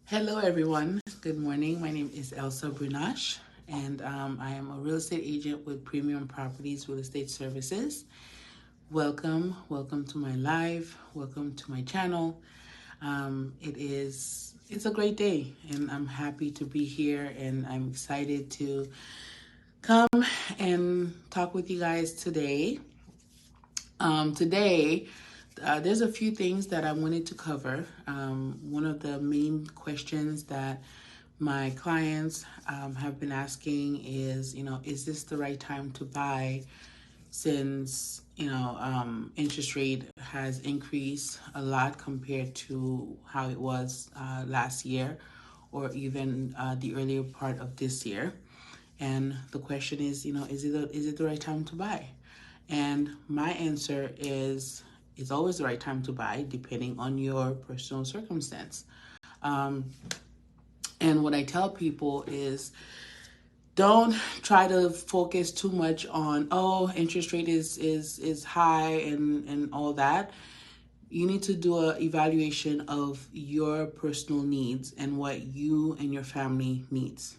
Hello, everyone. Good morning. My name is Elsa Brunash, and I am a real estate agent with Premium Properties Real Estate Services. Welcome to my live. Welcome to my channel. It's a great day, and I'm happy to be here, and I'm excited to come and talk with you guys today. There's a few things that I wanted to cover. One of the main questions that my clients have been asking is, is this the right time to buy since, interest rate has increased a lot compared to how it was last year or even the earlier part of this year. And the question is, is it the right time to buy? And my answer is, it's always the right time to buy, depending on your personal circumstance. And what I tell people is, don't try to focus too much on, interest rate is high and all that. You need to do an evaluation of your personal needs and what you and your family needs.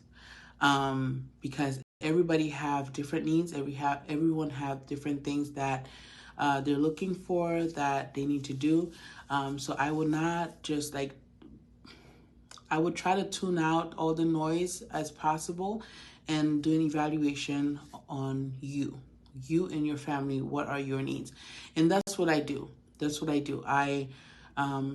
Because everybody have different needs. Everyone have different things that they're looking for, that they need to do. So I would not just I would try to tune out all the noise as possible and do an evaluation on you and your family. What are your needs? And that's what I do. I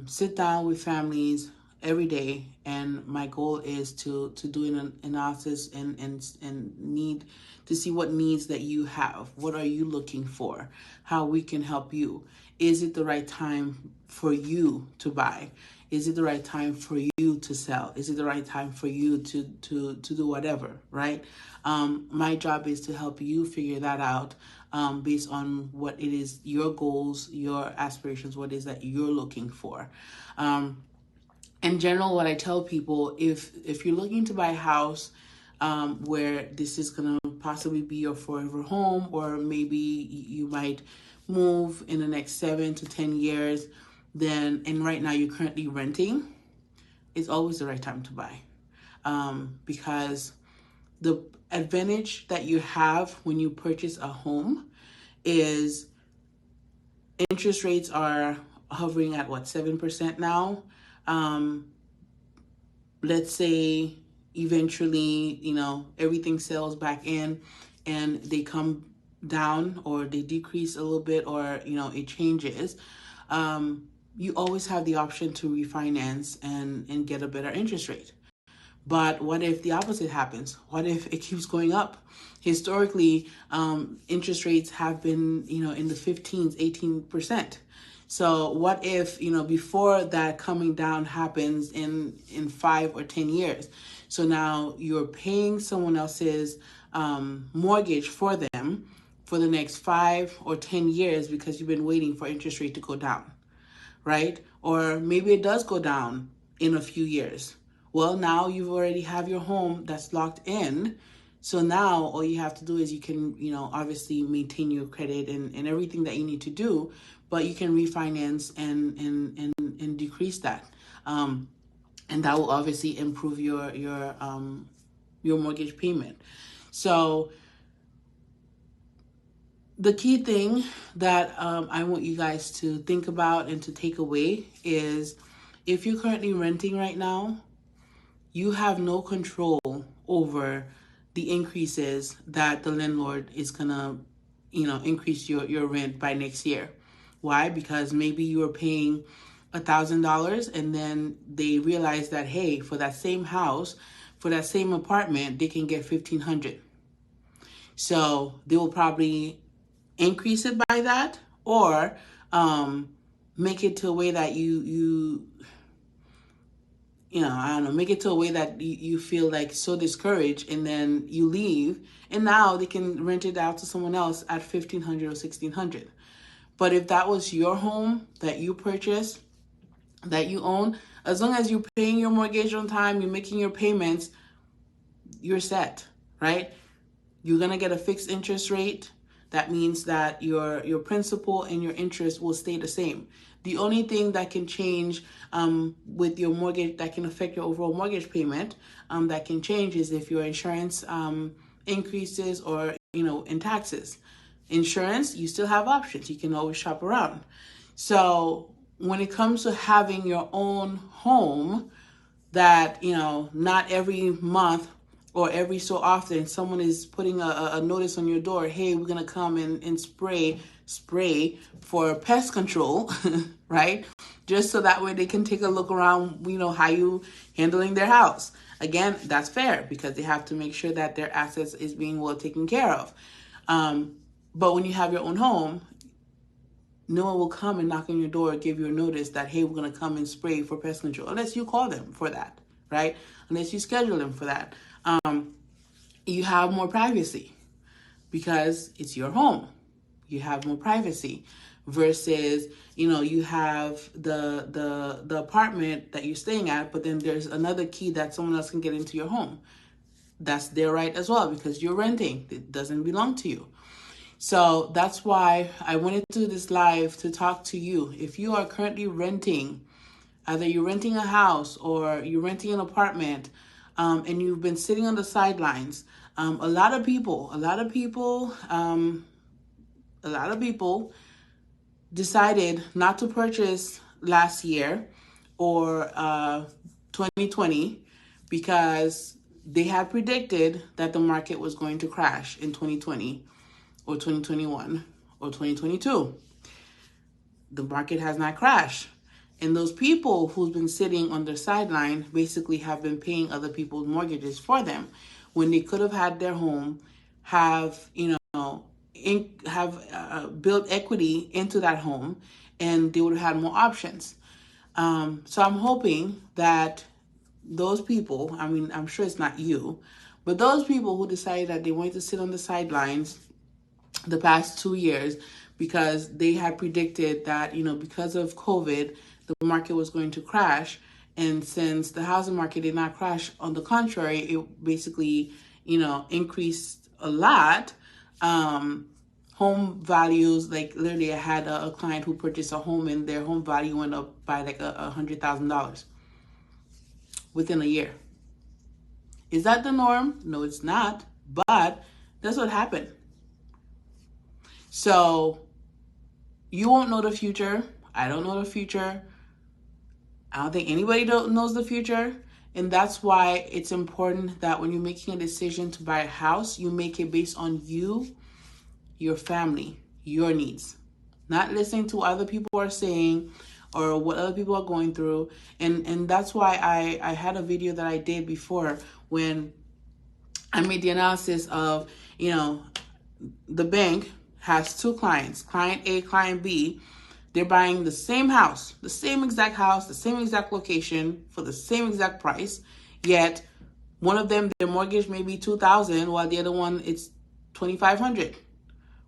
sit down with families every day, and my goal is to do an analysis and need to see what needs that you have. What are you looking for? How we can help you. Is it the right time for you to buy? Is it the right time for you to sell? Is it the right time for you to do whatever, right? My job is to help you figure that out based on what it is, your goals, your aspirations, what it is that you're looking for. In general, what I tell people, if you're looking to buy a house where this is going to possibly be your forever home, or maybe you might move in the next 7 to 10 years, and right now you're currently renting, it's always the right time to buy. Because the advantage that you have when you purchase a home is interest rates are hovering at 7% now. Let's say eventually, everything sells back in and they come down or they decrease a little bit, or, it changes. You always have the option to refinance and get a better interest rate. But what if the opposite happens? What if it keeps going up? Historically, interest rates have been, in the 15s, 18%. So what if, before that coming down happens in 5 or 10 years? So now you're paying someone else's mortgage for them for the next 5 or 10 years because you've been waiting for interest rate to go down, right? Or maybe it does go down in a few years. Well, now you already have your home that's locked in. So now all you have to do is you can, obviously maintain your credit and everything that you need to do, but you can refinance and decrease that. And that will obviously improve your mortgage payment. So the key thing that I want you guys to think about and to take away is, if you're currently renting right now, you have no control over the increases that the landlord is gonna, increase your rent by next year. Why? Because maybe you were paying $1,000 and then they realize that, hey, for that same house, for that same apartment, they can get $1,500. So they will probably increase it by that, or make it to a way that make it to a way that you feel like so discouraged, and then you leave, and now they can rent it out to someone else at $1,500 or $1,600. But if that was your home that you purchased, that you own, as long as you're paying your mortgage on time, you're making your payments, you're set, right? You're gonna get a fixed interest rate. That means that your principal and your interest will stay the same. The only thing that can change with your mortgage, that can affect your overall mortgage payment, that can change, is if your insurance increases, or, in taxes. Insurance, you still have options. You can always shop around. So when it comes to having your own home, that, not every month or every so often someone is putting a notice on your door, hey, we're going to come and spray for pest control, right? Just so that way they can take a look around, how you handling their house. Again, that's fair, because they have to make sure that their assets is being well taken care of. But when you have your own home, no one will come and knock on your door or give you a notice that, hey, we're going to come and spray for pest control, unless you call them for that, right? Unless you schedule them for that. You have more privacy because it's your home. You have more privacy versus, you have the apartment that you're staying at, but then there's another key that someone else can get into your home. That's their right as well, because you're renting. It doesn't belong to you. So that's why I wanted to do this live, to talk to you. If you are currently renting, either you're renting a house or you're renting an apartment, and you've been sitting on the sidelines, a lot of people decided not to purchase last year or 2020 because they had predicted that the market was going to crash in 2020 or 2021 or 2022. The market has not crashed. And those people who've been sitting on the sideline basically have been paying other people's mortgages for them, when they could have had their home, have built equity into that home, and they would have had more options. So I'm hoping that those people, I'm sure it's not you, but those people who decided that they wanted to sit on the sidelines the past 2 years because they had predicted that, because of COVID, the market was going to crash. And since the housing market did not crash, on the contrary, it basically, increased a lot. Home values, like literally I had a client who purchased a home and their home value went up by like $100,000 within a year. Is that the norm? No, it's not. But that's what happened. So you won't know the future. I don't know the future. I don't think anybody knows the future. And that's why it's important that when you're making a decision to buy a house, you make it based on you, your family, your needs. Not listening to what other people are saying or what other people are going through. And that's why I had a video that I did before when I made the analysis of, the bank has two clients, client A, client B. They're buying the same house, the same exact house, the same exact location for the same exact price. Yet one of them, their mortgage may be $2,000, while the other one it's $2,500.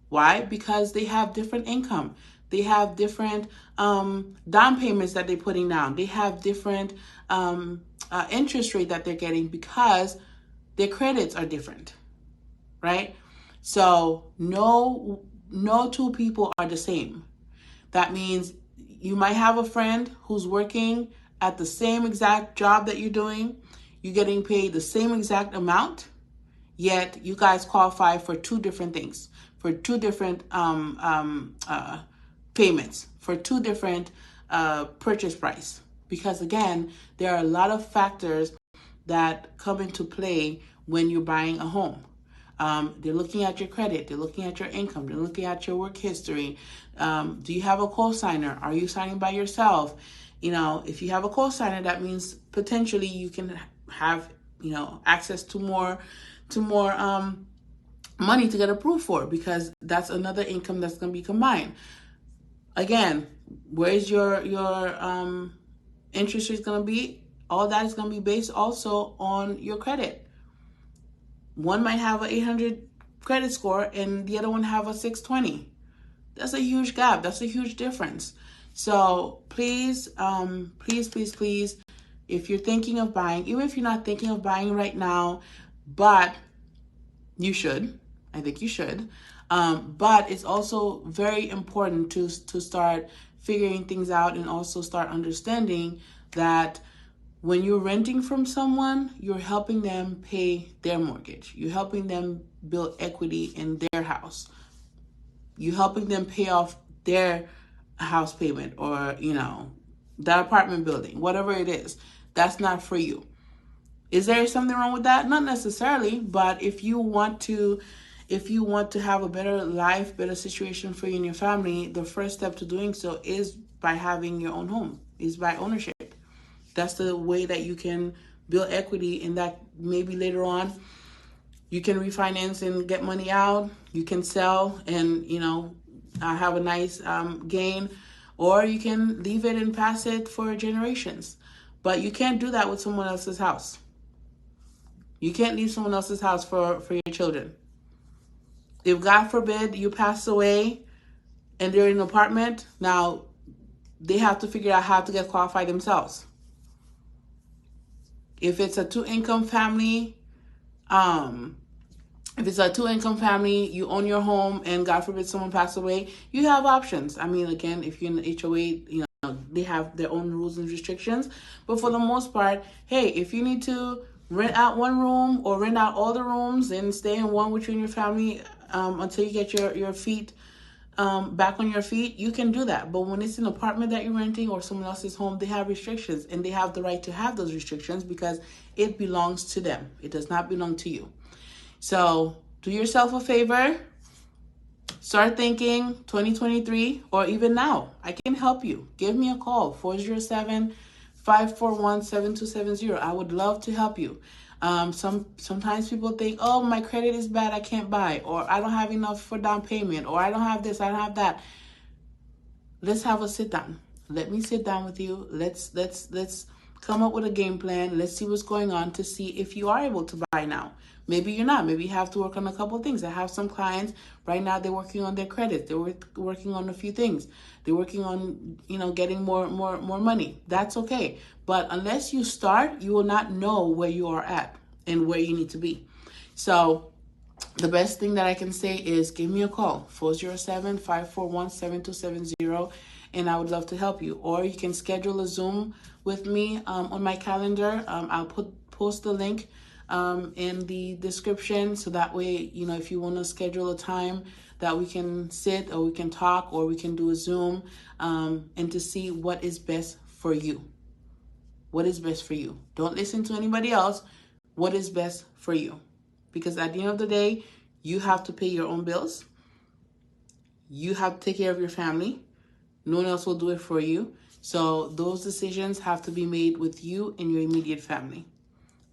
Why? Because they have different income. They have different down payments that they're putting down. They have different interest rate that they're getting because their credits are different, right? So no two people are the same. That means you might have a friend who's working at the same exact job that you're doing. You're getting paid the same exact amount, yet you guys qualify for two different things, for two different payments, for two different purchase price. Because again, there are a lot of factors that come into play when you're buying a home. They're looking at your credit. They're looking at your income. They're looking at your work history. Do you have a co-signer? Are you signing by yourself? If you have a co-signer, that means potentially you can have, access to more money to get approved for, because that's another income that's going to be combined. Again, where's your interest rate going to be? All that is going to be based also on your credit. One might have an 800 credit score and the other one have a 620. That's a huge gap. That's a huge difference. So please, please, if you're thinking of buying, even if you're not thinking of buying right now, but you should, I think you should. But it's also very important to start figuring things out and also start understanding that when you're renting from someone, you're helping them pay their mortgage. You're helping them build equity in their house. You're helping them pay off their house payment or, that apartment building, whatever it is. That's not for you. Is there something wrong with that? Not necessarily, but if you want to have a better life, better situation for you and your family, the first step to doing so is by having your own home, is by ownership. That's the way that you can build equity, and that maybe later on you can refinance and get money out. You can sell and, have a nice gain, or you can leave it and pass it for generations. But you can't do that with someone else's house. You can't leave someone else's house for your children. If God forbid you pass away and they're in an apartment, now they have to figure out how to get qualified themselves. If it's a two-income family, you own your home and God forbid someone passed away, you have options. I mean, again, if you're in the HOA, they have their own rules and restrictions. But for the most part, hey, if you need to rent out one room or rent out all the rooms and stay in one with you and your family until you get your feet back on your feet, you can do that. But when it's an apartment that you're renting or someone else's home, they have restrictions, and they have the right to have those restrictions because it belongs to them. It does not belong to you. So do yourself a favor. Start thinking 2023 or even now. I can help you. Give me a call, 407-541-7270. I would love to help you. Sometimes people think, oh, my credit is bad, I can't buy, or I don't have enough for down payment, or I don't have this, I don't have that. Let's have a sit down. Let me sit down with you. Let's come up with a game plan. Let's see what's going on to see if you are able to buy now. Maybe you're not. Maybe you have to work on a couple of things. I have some clients right now, they're working on their credit. They're working on a few things. They're working on, getting more money. That's okay. But unless you start, you will not know where you are at and where you need to be. So the best thing that I can say is give me a call, 407-541-7270, and I would love to help you. Or you can schedule a Zoom with me on my calendar. I'll post the link in the description, so that way, if you want to schedule a time that we can sit or we can talk or we can do a Zoom and to see what is best for you. What is best for you? Don't listen to anybody else. What is best for you? Because at the end of the day, you have to pay your own bills. You have to take care of your family. No one else will do it for you. So those decisions have to be made with you and your immediate family.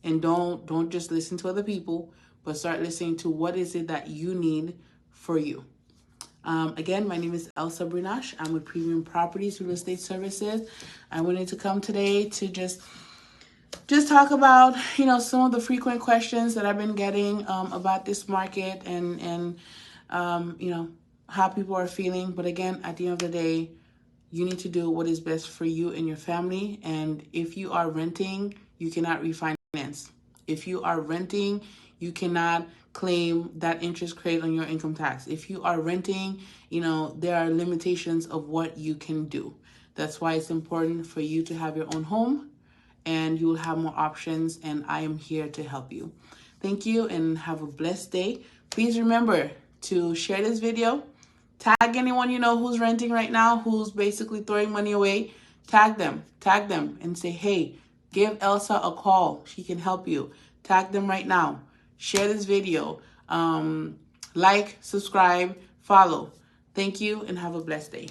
And don't just listen to other people, but start listening to what is it that you need for you. Again, my name is Elsa Brinash. I'm with Premium Properties Real Estate Services. I wanted to come today to just talk about, some of the frequent questions that I've been getting about this market and how people are feeling. But again, at the end of the day, you need to do what is best for you and your family. And if you are renting, you cannot refinance. If you are renting, you cannot claim that interest credit on your income tax. If you are renting, there are limitations of what you can do. That's why it's important for you to have your own home, and you will have more options, and I am here to help you. Thank you, and have a blessed day. Please remember to share this video. Tag anyone you know who's renting right now, who's basically throwing money away. Tag them, and say, hey, give Elsa a call. She can help you. Tag them right now. Share this video. Like, subscribe, follow. Thank you, and have a blessed day.